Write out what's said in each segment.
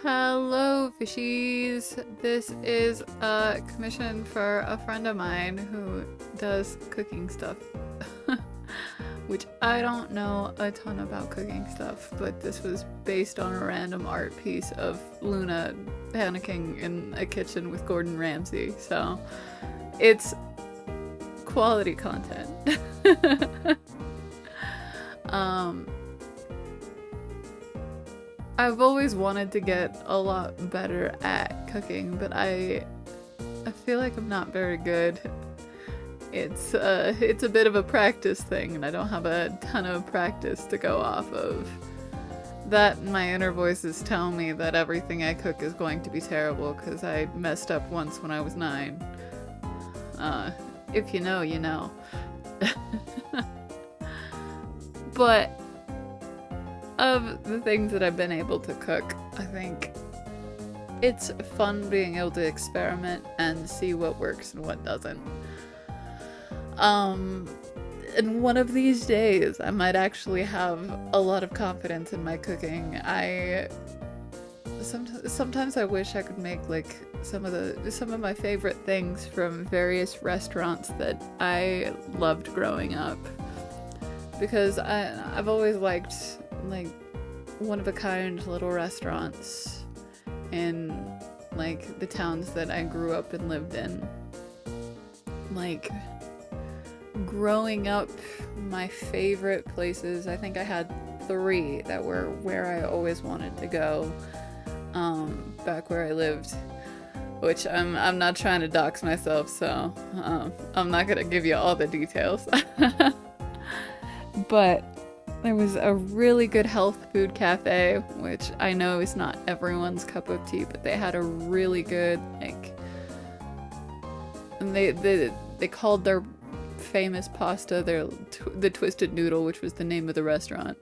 Hello, fishies! This is a commission for a friend of mine who does cooking stuff. Which I don't know a ton about cooking stuff, but this was based on a random art piece of Luna panicking in a kitchen with Gordon Ramsay, so it's quality content. um, I've always wanted to get a lot better at cooking, but I feel like I'm not very good. It's a bit of a practice thing, and I don't have a ton of practice to go off of. That and my inner voices tell me that everything I cook is going to be terrible because I messed up once when I was 9. If you know, you know. But of the things that I've been able to cook, I think it's fun being able to experiment and see what works and what doesn't. And one of these days, I might actually have a lot of confidence in my cooking. Sometimes I wish I could make like some of my favorite things from various restaurants that I loved growing up, because I've always liked like one of a kind little restaurants in like the towns that I grew up and lived in. Like growing up, my favorite places, I think I had 3 that were where I always wanted to go, back where I lived, which I'm not trying to dox myself, so I'm not gonna give you all the details. But there was a really good health food cafe, which I know is not everyone's cup of tea, but they had a really good, like, and they called their famous pasta the Twisted Noodle, which was the name of the restaurant.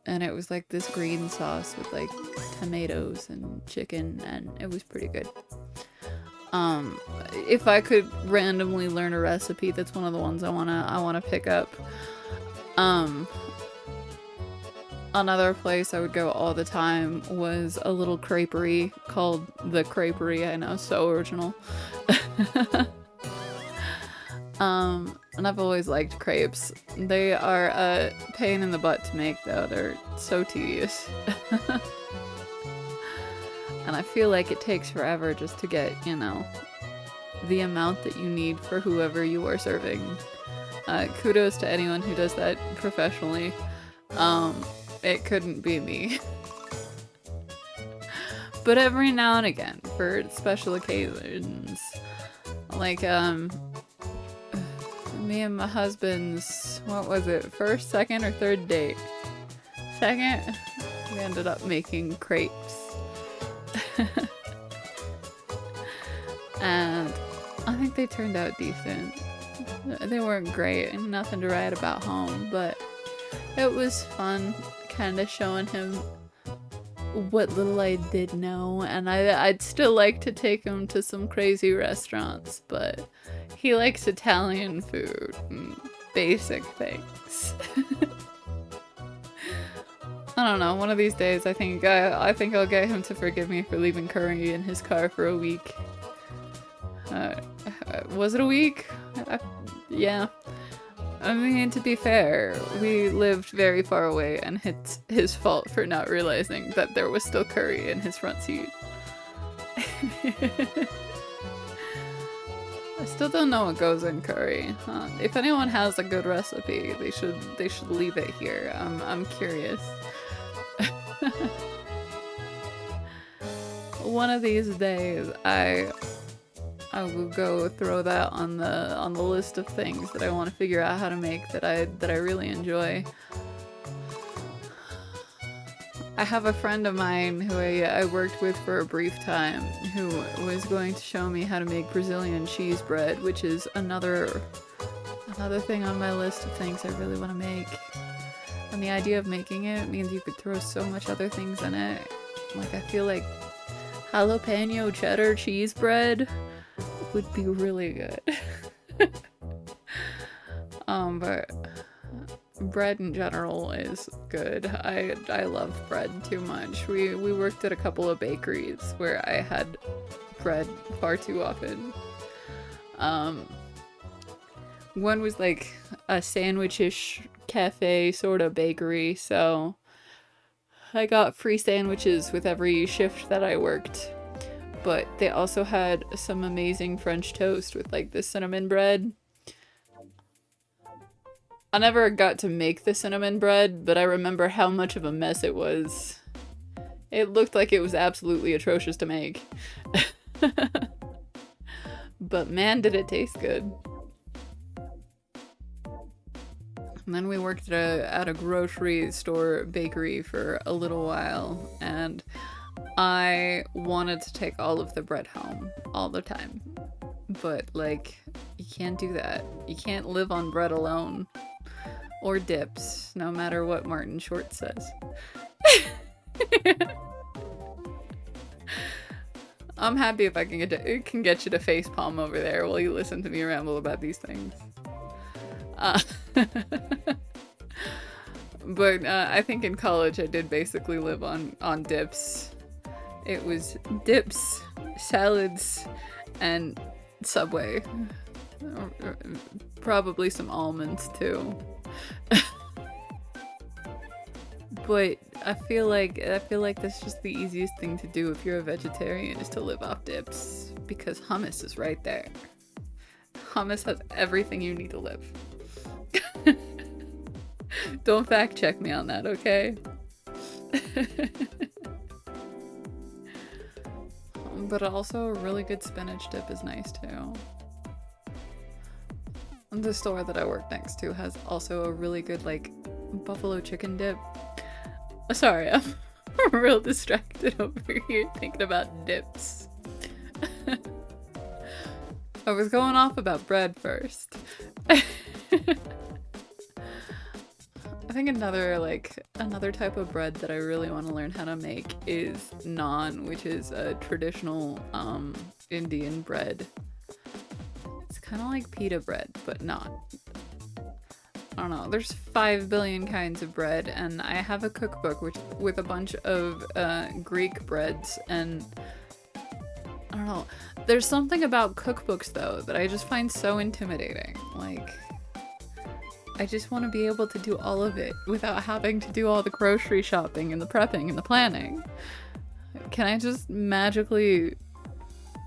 And it was like this green sauce with like tomatoes and chicken, and it was pretty good. If I could randomly learn a recipe, that's one of the ones I wanna pick up. Another place I would go all the time was a little creperie called The Creperie. I know, so original. And I've always liked crepes. They are a pain in the butt to make, though. They're so tedious. And I feel like it takes forever just to get, you know, the amount that you need for whoever you are serving. Kudos to anyone who does that professionally. It couldn't be me. But every now and again, for special occasions, like, me and my husband's, what was it, first, second, or third date? Second, we ended up making crepes. And I think they turned out decent. They weren't great and nothing to write about home, but it was fun kind of showing him what little I did know, and I'd still like to take him to some crazy restaurants, but he likes Italian food and basic things. I don't know, one of these days I think I'll get him to forgive me for leaving curry in his car for a week. Was it a week? Yeah. I mean, to be fair, we lived very far away, and it's his fault for not realizing that there was still curry in his front seat. I still don't know what goes in curry. If anyone has a good recipe, they should leave it here. I'm curious. One of these days, I will go throw that on the list of things that I want to figure out how to make that I really enjoy. I have a friend of mine who I worked with for a brief time who was going to show me how to make Brazilian cheese bread, which is another thing on my list of things I really want to make. And the idea of making it means you could throw so much other things in it. Like, I feel like jalapeno cheddar cheese bread would be really good. But bread in general is good. I love bread too much. We worked at a couple of bakeries where I had bread far too often. One was like a sandwich-ish cafe sort of bakery, so I got free sandwiches with every shift that I worked. But they also had some amazing French toast with like the cinnamon bread. I never got to make the cinnamon bread, but I remember how much of a mess it was. It looked like it was absolutely atrocious to make. But man, did it taste good. And then we worked at a grocery store bakery for a little while, and I wanted to take all of the bread home all the time. But, like, you can't do that. You can't live on bread alone. Or dips, no matter what Martin Short says. I'm happy if I can get you to facepalm over there while you listen to me ramble about these things. But I think in college I did basically live on dips. It was dips, salads, and Subway. Probably some almonds too. But I feel like that's just the easiest thing to do if you're a vegetarian, is to live off dips, because hummus is right there. Hummus has everything you need to live. Don't fact check me on that, okay? But also a really good spinach dip is nice too. The store that I work next to has also a really good, like, buffalo chicken dip. Sorry, I'm real distracted over here thinking about dips. I was going off about bread first. I think another type of bread that I really want to learn how to make is naan, which is a traditional Indian bread. It's kind of like pita bread, but not. I don't know. There's 5 billion kinds of bread, and I have a cookbook with a bunch of Greek breads, and I don't know. There's something about cookbooks though that I just find so intimidating. Like, I just want to be able to do all of it without having to do all the grocery shopping and the prepping and the planning. Can I just magically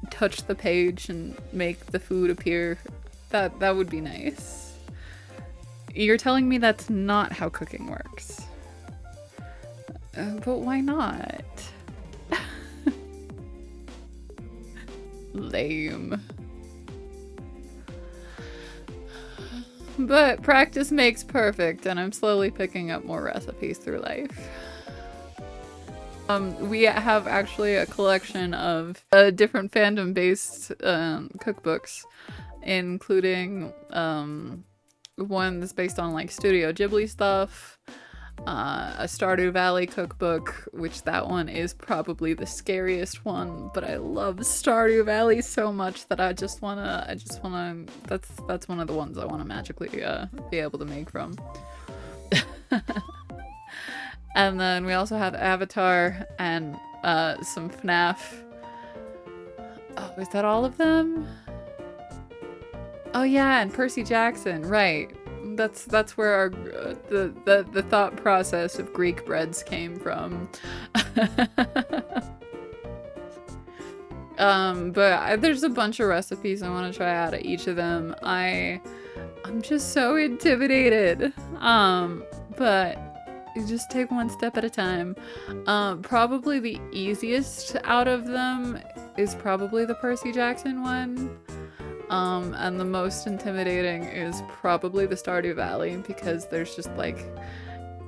touch the page and make the food appear? That would be nice. You're telling me that's not how cooking works. But why not? Lame. But practice makes perfect, and I'm slowly picking up more recipes through life. We have actually a collection of different fandom-based cookbooks, including one that's based on like Studio Ghibli stuff, a Stardew Valley cookbook, which that one is probably the scariest one, but I love Stardew Valley so much that I just wanna, that's one of the ones I wanna magically be able to make from. And then we also have Avatar and some FNAF. Oh, is that all of them? Oh yeah, and Percy Jackson, right. That's where our the thought process of Greek breads came from. But there's a bunch of recipes I want to try out of each of them. I'm just so intimidated. But you just take one step at a time. Probably the easiest out of them is probably the Percy Jackson one. And the most intimidating is probably the Stardew Valley, because there's just like,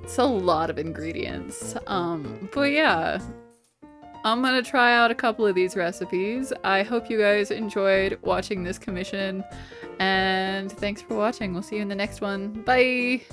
it's a lot of ingredients. But yeah, I'm gonna try out a couple of these recipes. I hope you guys enjoyed watching this commission, and thanks for watching. We'll see you in the next one. Bye!